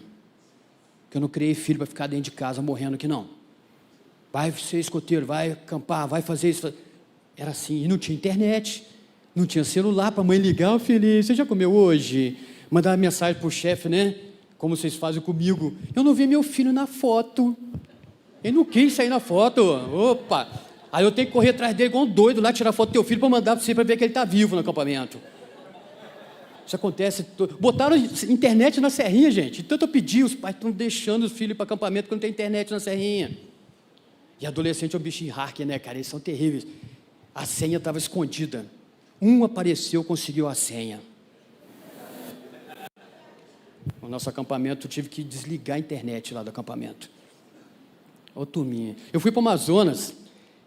Que eu não criei filho para ficar dentro de casa morrendo aqui não. Vai ser escoteiro, vai acampar, vai fazer isso. Era assim, e não tinha internet, não tinha celular para a mãe ligar, filho, você já comeu hoje? Mandar mensagem para o chefe, né? Como vocês fazem comigo. Eu não vi meu filho na foto. Ele não quis sair na foto. Opa! Aí eu tenho que correr atrás dele igual um doido lá, tirar foto do teu filho para mandar para você, para ver que ele está vivo no acampamento. Isso acontece. Botaram internet na serrinha, gente. Tanto eu pedi, os pais estão deixando os filhos para acampamento quando tem internet na serrinha. E adolescente é um bichinho hacker, né, cara? Eles são terríveis. A senha estava escondida. Um apareceu, conseguiu a senha. No nosso acampamento, eu tive que desligar a internet lá do acampamento. Ô, turminha. Eu fui para o Amazonas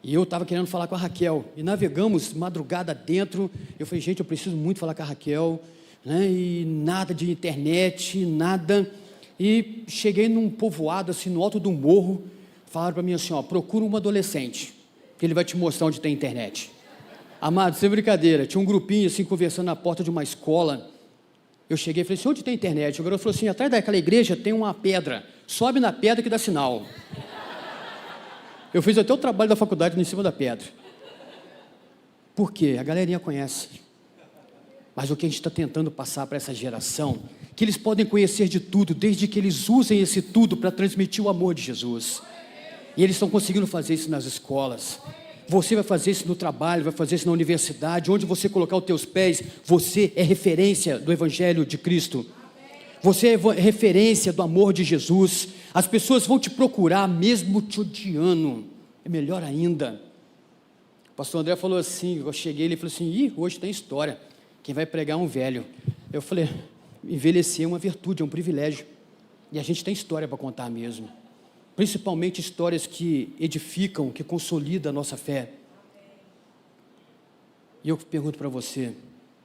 e eu estava querendo falar com a Raquel. E navegamos madrugada dentro. Eu falei, gente, eu preciso muito falar com a Raquel. Né? E nada de internet, nada. E cheguei num povoado, assim, no alto do morro. Falaram para mim assim, procura um adolescente, que ele vai te mostrar onde tem internet. Amado, sem brincadeira, tinha um grupinho assim, conversando na porta de uma escola. Eu cheguei e falei assim, onde tem internet? O garoto falou assim, atrás daquela igreja tem uma pedra, sobe na pedra que dá sinal. Eu fiz até o trabalho da faculdade em cima da pedra. Por quê? A galerinha conhece. Mas o que a gente está tentando passar para essa geração, que eles podem conhecer de tudo, desde que eles usem esse tudo para transmitir o amor de Jesus. E eles estão conseguindo fazer isso nas escolas. Você vai fazer isso no trabalho, vai fazer isso na universidade, onde você colocar os teus pés, você é referência do Evangelho de Cristo. Você é referência do amor de Jesus. As pessoas vão te procurar mesmo te odiando. É melhor ainda. O pastor André falou assim, eu cheguei, ele falou assim, hoje tem história. Quem vai pregar é um velho. Eu falei, envelhecer é uma virtude, é um privilégio. E a gente tem história para contar mesmo. Principalmente histórias que edificam, que consolidam a nossa fé. E eu pergunto para você,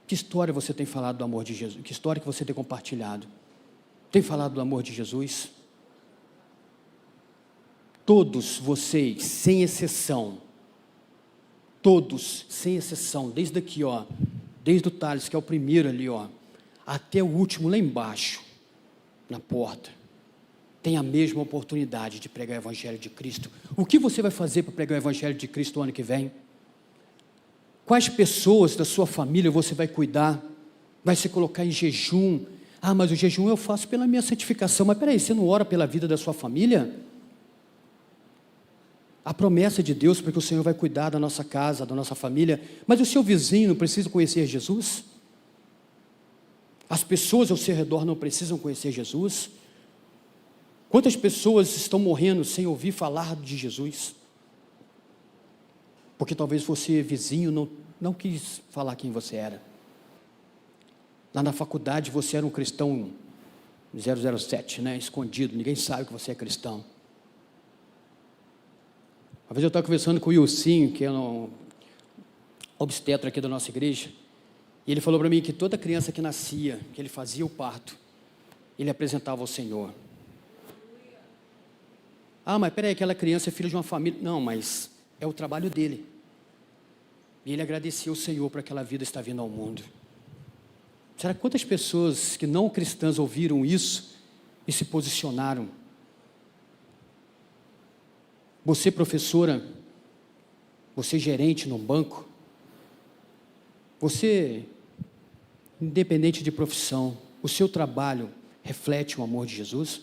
que história você tem falado do amor de Jesus? Que história que você tem compartilhado? Tem falado do amor de Jesus? Todos vocês, sem exceção, todos, sem exceção, desde aqui, desde o Thales, que é o primeiro ali, até o último lá embaixo, na porta, tem a mesma oportunidade de pregar o Evangelho de Cristo. O que você vai fazer para pregar o Evangelho de Cristo o ano que vem? Quais pessoas da sua família você vai cuidar? Vai se colocar em jejum? Mas o jejum eu faço pela minha santificação. Mas peraí, você não ora pela vida da sua família? A promessa de Deus para que o Senhor vai cuidar da nossa casa, da nossa família. Mas o seu vizinho não precisa conhecer Jesus? As pessoas ao seu redor não precisam conhecer Jesus? Quantas pessoas estão morrendo sem ouvir falar de Jesus? Porque talvez você, vizinho, não quis falar quem você era. Lá na faculdade você era um cristão 007, escondido, ninguém sabe que você é cristão. Uma vez eu estava conversando com o Wilson, que é um obstetra aqui da nossa igreja, e ele falou para mim que toda criança que nascia, que ele fazia o parto, ele apresentava ao Senhor. Mas peraí, aquela criança é filha de uma família. Não, mas é o trabalho dele. E ele agradecia ao Senhor por aquela vida estar vindo ao mundo. Será que quantas pessoas que não cristãs ouviram isso e se posicionaram? Você, professora, você, gerente num banco, você, independente de profissão, o seu trabalho reflete o amor de Jesus?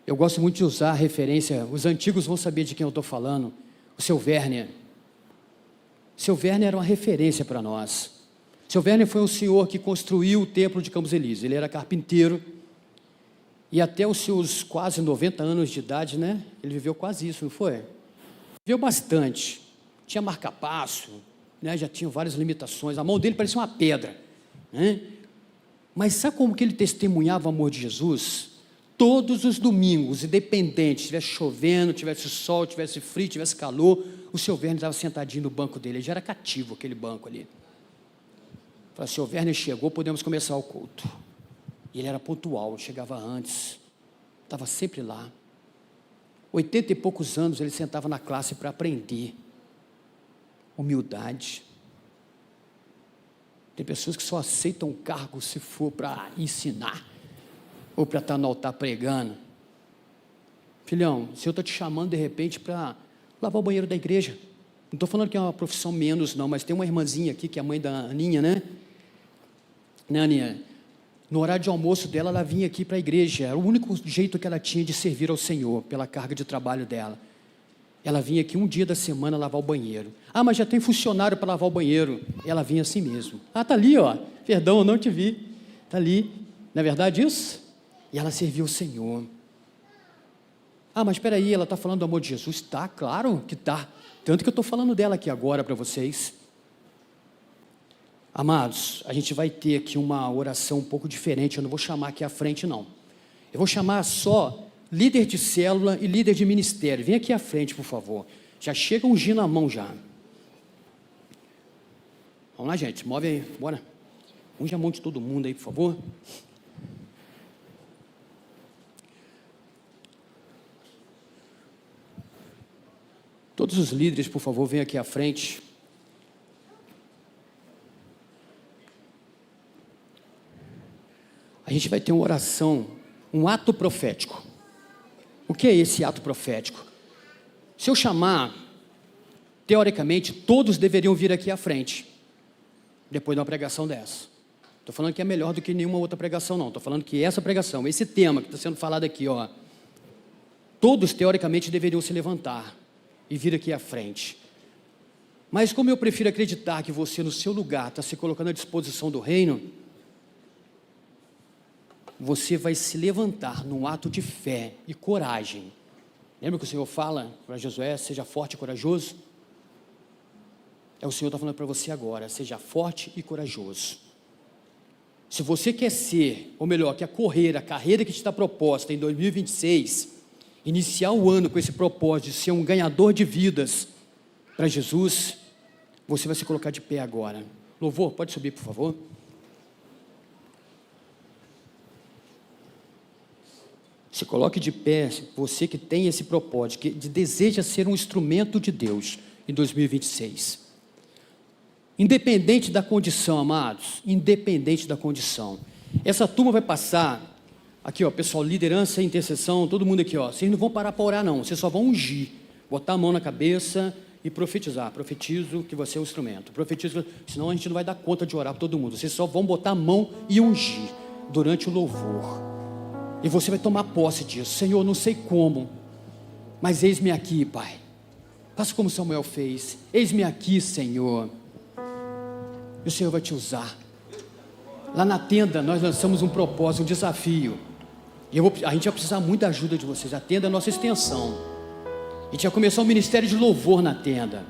Eu gosto muito de usar a referência, os antigos vão saber de quem eu estou falando, o seu Werner. O seu Werner era uma referência para nós. O seu Werner foi um senhor que construiu o templo de Campos Elíseos. Ele era carpinteiro e até os seus quase 90 anos de idade, ele viveu quase isso, não foi? Viveu bastante, tinha marca-passo, já tinha várias limitações, a mão dele parecia uma pedra, Mas sabe como que ele testemunhava o amor de Jesus? Todos os domingos, independente, tivesse chovendo, tivesse sol, tivesse frio, tivesse calor, o seu Werner estava sentadinho no banco dele, ele já era cativo aquele banco ali. Falei, seu Werner chegou, podemos começar o culto. E ele era pontual, chegava antes, estava sempre lá. 80 e poucos anos ele sentava na classe para aprender. Humildade. Tem pessoas que só aceitam cargo se for para ensinar, ou para estar no altar pregando. Filhão, o Senhor está te chamando de repente para lavar o banheiro da igreja. Não estou falando que é uma profissão menos não, mas tem uma irmãzinha aqui, que é a mãe da Aninha, Aninha, no horário de almoço dela, ela vinha aqui para a igreja, era o único jeito que ela tinha de servir ao Senhor, pela carga de trabalho dela. Ela vinha aqui um dia da semana lavar o banheiro. Mas já tem funcionário para lavar o banheiro. Ela vinha assim mesmo. Está ali, perdão, eu não te vi. Está ali, não é verdade isso? E ela serviu o Senhor. Mas espera aí, ela está falando do amor de Jesus? Tá, claro que tá. Tanto que eu estou falando dela aqui agora para vocês. Amados, a gente vai ter aqui uma oração um pouco diferente, eu não vou chamar aqui à frente não. Eu vou chamar só líder de célula e líder de ministério. Vem aqui à frente, por favor. Já chega ungindo a mão já. Vamos lá, gente, move aí, bora. Unge a mão de todo mundo aí, por favor. Todos os líderes, por favor, venham aqui à frente. A gente vai ter uma oração, um ato profético. O que é esse ato profético? Se eu chamar teoricamente, todos deveriam vir aqui à frente, depois de uma pregação dessa. Estou falando que é melhor do que nenhuma outra pregação, não. Estou falando que essa pregação, esse tema que está sendo falado aqui, ó, todos, teoricamente, deveriam se levantar e vir aqui à frente. Mas como eu prefiro acreditar que você, no seu lugar, está se colocando à disposição do reino, você vai se levantar num ato de fé e coragem. Lembra que o Senhor fala para Josué, seja forte e corajoso? O Senhor está falando para você agora, seja forte e corajoso. Se você quer ser, ou melhor, quer correr a carreira que te está proposta em 2026, iniciar o ano com esse propósito de ser um ganhador de vidas para Jesus, você vai se colocar de pé agora. Louvor, pode subir, por favor. Se coloque de pé, você que tem esse propósito, que deseja ser um instrumento de Deus em 2026. Independente da condição, amados, independente da condição. Essa turma vai passar, aqui ó, pessoal, liderança, intercessão, todo mundo aqui ó, vocês não vão parar para orar não, vocês só vão ungir, botar a mão na cabeça e profetizar. Profetizo que você é o instrumento, profetizo, senão a gente não vai dar conta de orar para todo mundo, vocês só vão botar a mão e ungir durante o louvor. E você vai tomar posse disso. Senhor, não sei como, mas eis-me aqui, Pai. Faça como Samuel fez, eis-me aqui, Senhor. E o Senhor vai te usar. Lá na tenda nós lançamos um propósito, um desafio. E a gente vai precisar muito da ajuda de vocês. A tenda é a nossa extensão. A gente já começou um ministério de louvor na tenda.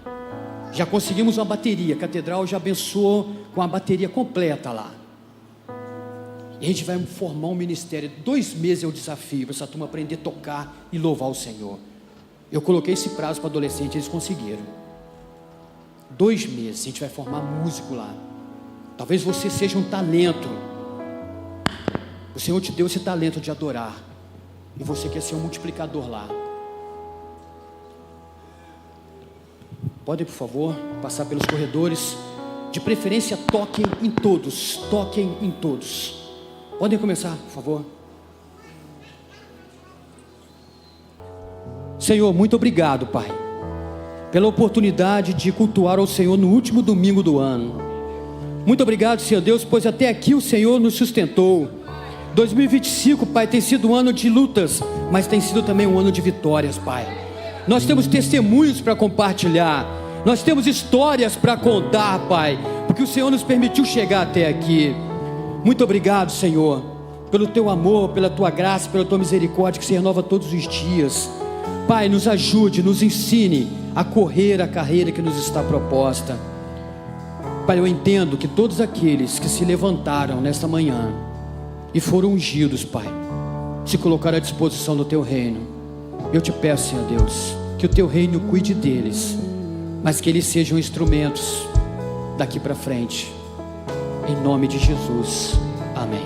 Já conseguimos uma bateria. A catedral já abençoou com a bateria completa lá. E a gente vai formar um ministério. 2 meses é o desafio para essa turma aprender a tocar e louvar o Senhor. Eu coloquei esse prazo para adolescentes, eles conseguiram. 2 meses, a gente vai formar músico lá. Talvez você seja um talento. O Senhor te deu esse talento de adorar. E você quer ser um multiplicador lá. Podem, por favor, passar pelos corredores. De preferência, toquem em todos. Toquem em todos. Podem começar, por favor. Senhor, muito obrigado, Pai, pela oportunidade de cultuar ao Senhor no último domingo do ano. Muito obrigado, Senhor Deus, pois até aqui o Senhor nos sustentou. 2025, Pai, tem sido um ano de lutas, mas tem sido também um ano de vitórias, Pai. Nós temos testemunhos para compartilhar, nós temos histórias para contar, Pai, porque o Senhor nos permitiu chegar até aqui. Muito obrigado, Senhor, pelo Teu amor, pela Tua graça, pela Tua misericórdia que se renova todos os dias. Pai, nos ajude, nos ensine a correr a carreira que nos está proposta. Pai, eu entendo que todos aqueles que se levantaram nesta manhã e foram ungidos, Pai, se colocaram à disposição do Teu reino. Eu te peço, Senhor Deus, que o Teu reino cuide deles, mas que eles sejam instrumentos daqui para frente. Em nome de Jesus. Amém.